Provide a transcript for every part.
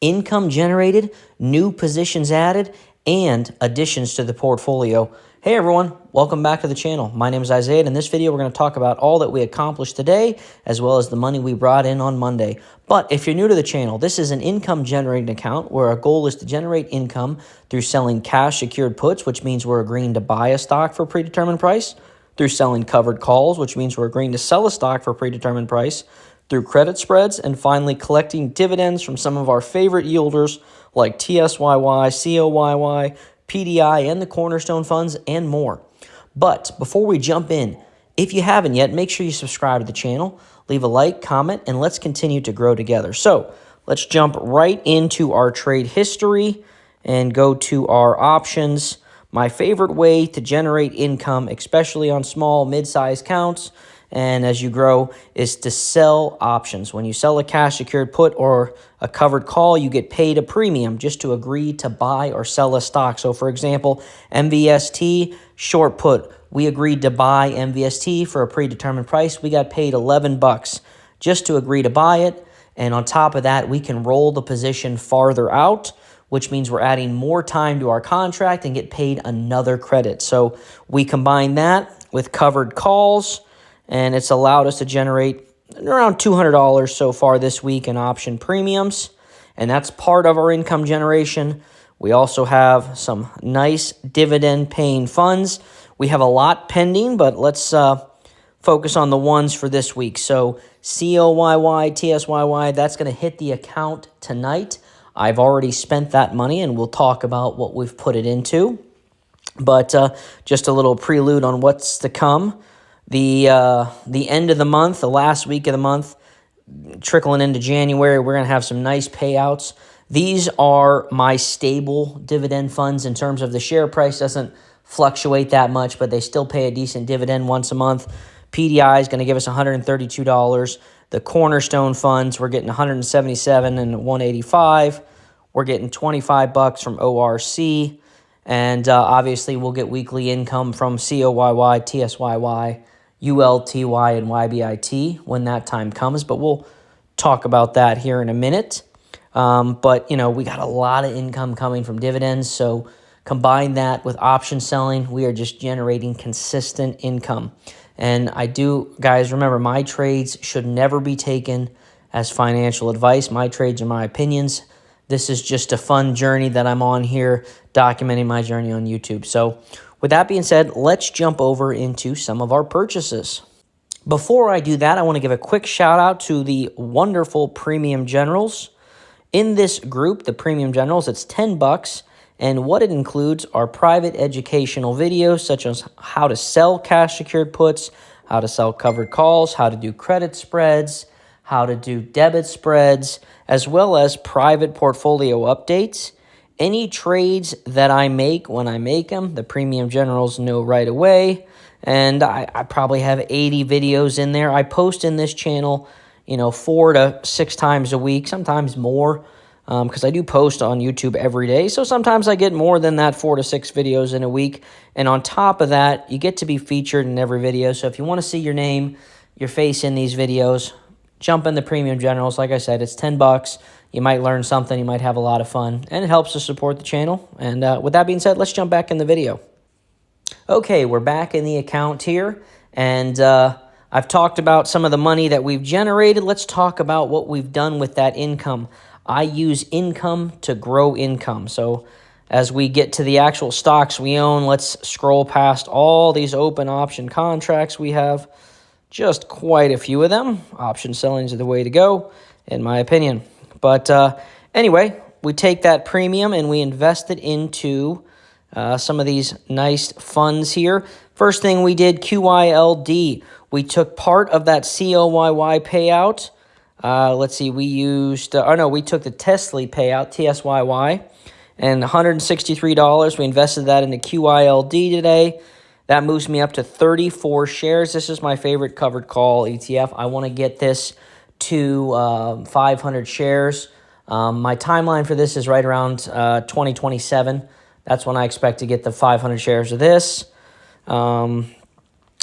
income generated, new positions added, and additions to the portfolio. Hey everyone, welcome back to the channel. My name is Isaiah, and in this video we're going to talk about all that we accomplished today, as well as the money we brought in on Monday. But if you're new to the channel, this is an income generating account where our goal is to generate income through selling cash secured puts, which means we're agreeing to buy a stock for a predetermined price, through selling covered calls, which means we're agreeing to sell a stock for a predetermined price, through credit spreads, and finally collecting dividends from some of our favorite yielders like TSYY, COYY, PDI, and the Cornerstone funds, and more. But before we jump in, if you haven't yet, make sure you subscribe to the channel, leave a like, comment, and let's continue to grow together. So let's jump right into our trade history and go to our options. My favorite way to generate income, especially on small, mid-sized counts, and as you grow, is to sell options. When you sell a cash secured put or a covered call, you get paid a premium just to agree to buy or sell a stock. So for example, MVST short put, we agreed to buy MVST for a predetermined price. We got paid 11 bucks just to agree to buy it. And on top of that, we can roll the position farther out, which means we're adding more time to our contract and get paid another credit. So we combine that with covered calls, and it's allowed us to generate around $200 so far this week in option premiums, and that's part of our income generation. We also have some nice dividend-paying funds. We have a lot pending, but let's focus on the ones for this week. So COYY, TSYY, that's going to hit the account tonight. I've already spent that money, and we'll talk about what we've put it into. But just a little prelude on what's to come. The end of the month, the last week of the month, trickling into January, we're going to have some nice payouts. These are my stable dividend funds in terms of the share price doesn't fluctuate that much, but they still pay a decent dividend once a month. PDI is going to give us $132. The Cornerstone funds, we're getting $177 and $185. We're getting 25 bucks from ORC. And obviously, we'll get weekly income from COYY, TSYY, ULTY, and YBIT when that time comes. But we'll talk about that here in a minute. But, you know, we got a lot of income coming from dividends. So combine that with option selling, we are just generating consistent income. And guys, remember, my trades should never be taken as financial advice. My trades are my opinions. This is just a fun journey that I'm on here, documenting my journey on YouTube. So with that being said, let's jump over into some of our purchases. Before I do that, I want to give a quick shout out to the wonderful Premium Generals. In this group, the Premium Generals, it's 10 bucks. And what it includes are private educational videos such as how to sell cash secured puts, how to sell covered calls, how to do credit spreads, how to do debit spreads, as well as private portfolio updates. Any trades that I make when I make them, the Premium Generals know right away. And I probably have 80 videos in there. I post in this channel, 4 to 6 times a week, sometimes more. Because I do post on YouTube every day. So sometimes I get more than that 4 to 6 videos in a week. And on top of that, you get to be featured in every video. So if you want to see your name, your face in these videos, jump in the Premium Generals. Like I said, it's 10 bucks. You might learn something. You might have a lot of fun. And it helps to support the channel. And with that being said, let's jump back in the video. Okay, we're back in the account here. And I've talked about some of the money that we've generated. Let's talk about what we've done with that income. I use income to grow income. So as we get to the actual stocks we own, let's scroll past all these open option contracts. We have just quite a few of them. Option selling is the way to go, in my opinion. But anyway, we take that premium and we invest it into some of these nice funds here. First thing we did, QYLD. We took part of that COYY payout. Let's see, we took the Tesla payout, TSYY, and $163. We invested that into QYLD today. That moves me up to 34 shares. This is my favorite covered call ETF. I want to get this to 500 shares. My timeline for this is right around 2027. That's when I expect to get the 500 shares of this.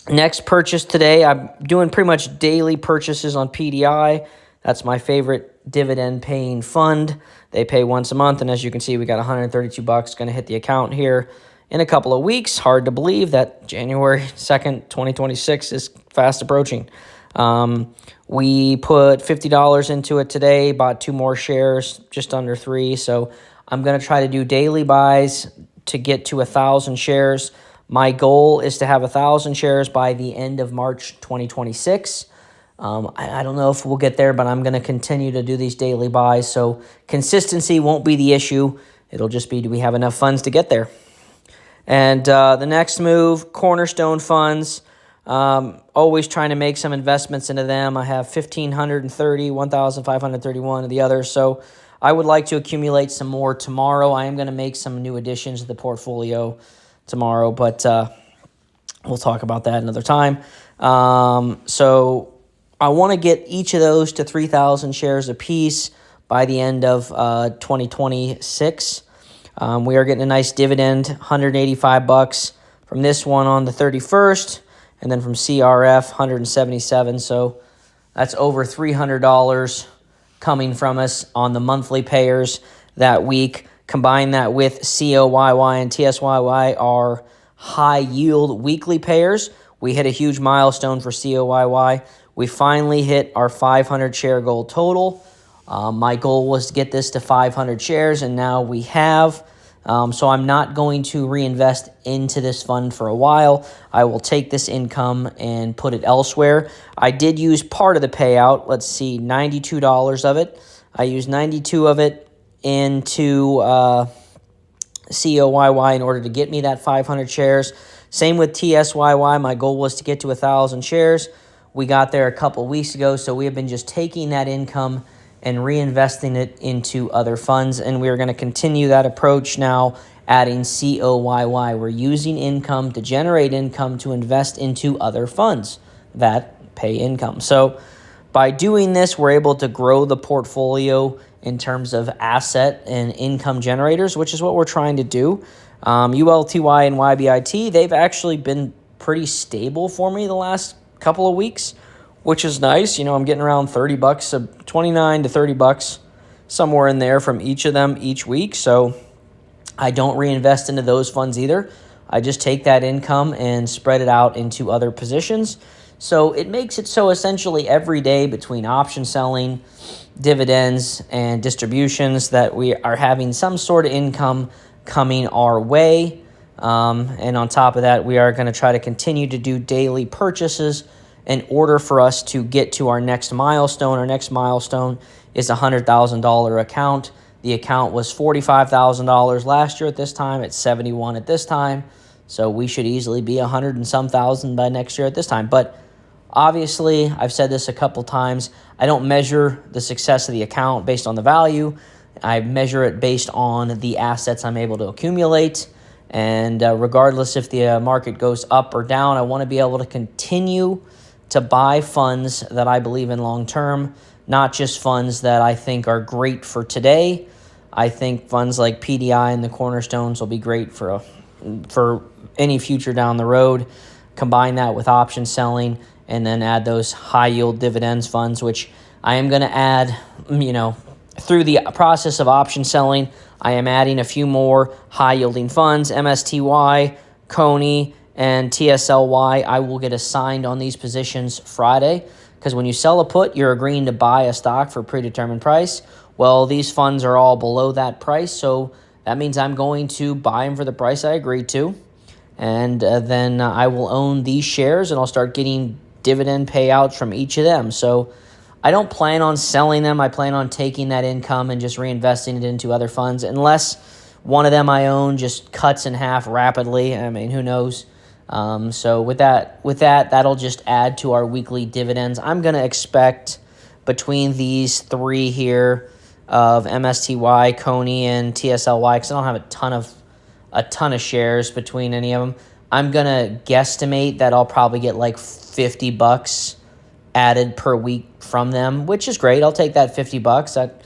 Next purchase today, I'm doing pretty much daily purchases on PDI. That's my favorite dividend paying fund. They pay once a month, and as you can see, we got $132 going to hit the account here in a couple of weeks. Hard to believe that January 2nd, 2026 is fast approaching. We put $50 into it today, bought 2 more shares, just under 3. So I'm going to try to do daily buys to get to 1,000 shares. My goal is to have 1,000 shares by the end of March 2026. I don't know if we'll get there, but I'm going to continue to do these daily buys. So consistency won't be the issue. It'll just be, do we have enough funds to get there? And the next move, Cornerstone funds. Always trying to make some investments into them. I have 1,530, 1,531 of the others. So I would like to accumulate some more tomorrow. I am going to make some new additions to the portfolio tomorrow, but we'll talk about that another time. So I want to get each of those to 3,000 shares apiece by the end of 2026. We are getting a nice dividend, $185 from this one on the 31st, and then from CRF, $177. So that's over $300 coming from us on the monthly payers that week. Combine that with COYY and TSYY, our high yield weekly payers. We hit a huge milestone for COYY. We finally hit our 500 share goal total. My goal was to get this to 500 shares, and now we have. So I'm not going to reinvest into this fund for a while. I will take this income and put it elsewhere. I did use part of the payout. Let's see, $92 of it. I used 92 of it into COYY in order to get me that 500 shares. Same with TSYY. My goal was to get to 1,000 shares. We got there a couple weeks ago, so we have been just taking that income and reinvesting it into other funds, and we're going to continue that approach now, adding COYY. We're using income to generate income to invest into other funds that pay income. So by doing this, we're able to grow the portfolio in terms of asset and income generators, which is what we're trying to do. ULTY and YBIT, they've actually been pretty stable for me the last couple of weeks, which is nice. You know, I'm getting around $30, so $29 to $30, somewhere in there from each of them each week. So I don't reinvest into those funds either. I just take that income and spread it out into other positions. So it makes it so essentially every day between option selling, dividends, and distributions that we are having some sort of income coming our way. And on top of that, we are going to try to continue to do daily purchases in order for us to get to our next milestone. Our next milestone is a $100,000 account. The account was $45,000 last year at this time. It's $71,000 at this time. So we should easily be $100 and some thousand by next year at this time. But obviously, I've said this a couple times, I don't measure the success of the account based on the value. I measure it based on the assets I'm able to accumulate. And regardless if the market goes up or down, I want to be able to continue to buy funds that I believe in long term, not just funds that I think are great for today. I think funds like PDI and the Cornerstones will be great for any future down the road. Combine that with option selling, and then add those high yield dividends funds, which I am going to add, through the process of option selling. I am adding a few more high yielding funds, MSTY, Coney, and TSLY. I will get assigned on these positions Friday, because when you sell a put, you're agreeing to buy a stock for a predetermined price. Well, these funds are all below that price, so that means I'm going to buy them for the price I agreed to, and then I will own these shares, and I'll start getting dividend payouts from each of them. So I don't plan on selling them. I plan on taking that income and just reinvesting it into other funds, unless one of them I own just cuts in half rapidly. I mean, who knows? So with that, that'll just add to our weekly dividends. I'm going to expect between these three here of MSTY, Coney, and TSLY, because I don't have a ton of shares between any of them. I'm going to guesstimate that I'll probably get like $50 added per week from them, which is great. I'll take that $50. That,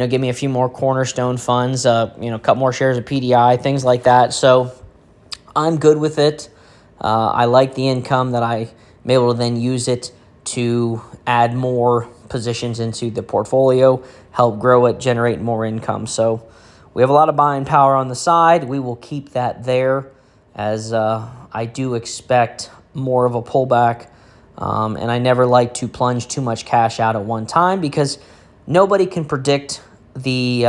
give me a few more Cornerstone funds, a couple more shares of PDI, things like that. So I'm good with it. I like the income that I'm able to then use it to add more positions into the portfolio, help grow it, generate more income. So we have a lot of buying power on the side. We will keep that there, as I do expect more of a pullback. And I never like to plunge too much cash out at one time, because nobody can predict the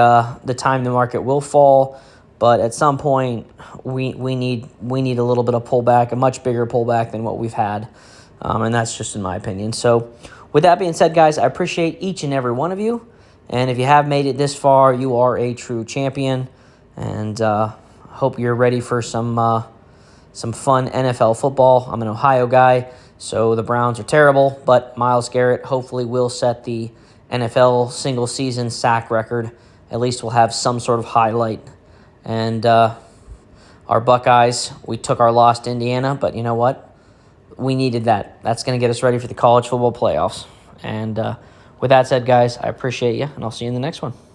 time the market will fall. But at some point, we need a little bit of pullback, a much bigger pullback than what we've had. And that's just in my opinion. So with that being said, guys, I appreciate each and every one of you. And if you have made it this far, you are a true champion. And hope you're ready for some fun NFL football. I'm an Ohio guy, so the Browns are terrible. But Myles Garrett hopefully will set the NFL single-season sack record. At least we'll have some sort of highlight. And our Buckeyes, we took our loss to Indiana, but you know what? We needed that. That's going to get us ready for the college football playoffs. And with that said, guys, I appreciate you, and I'll see you in the next one.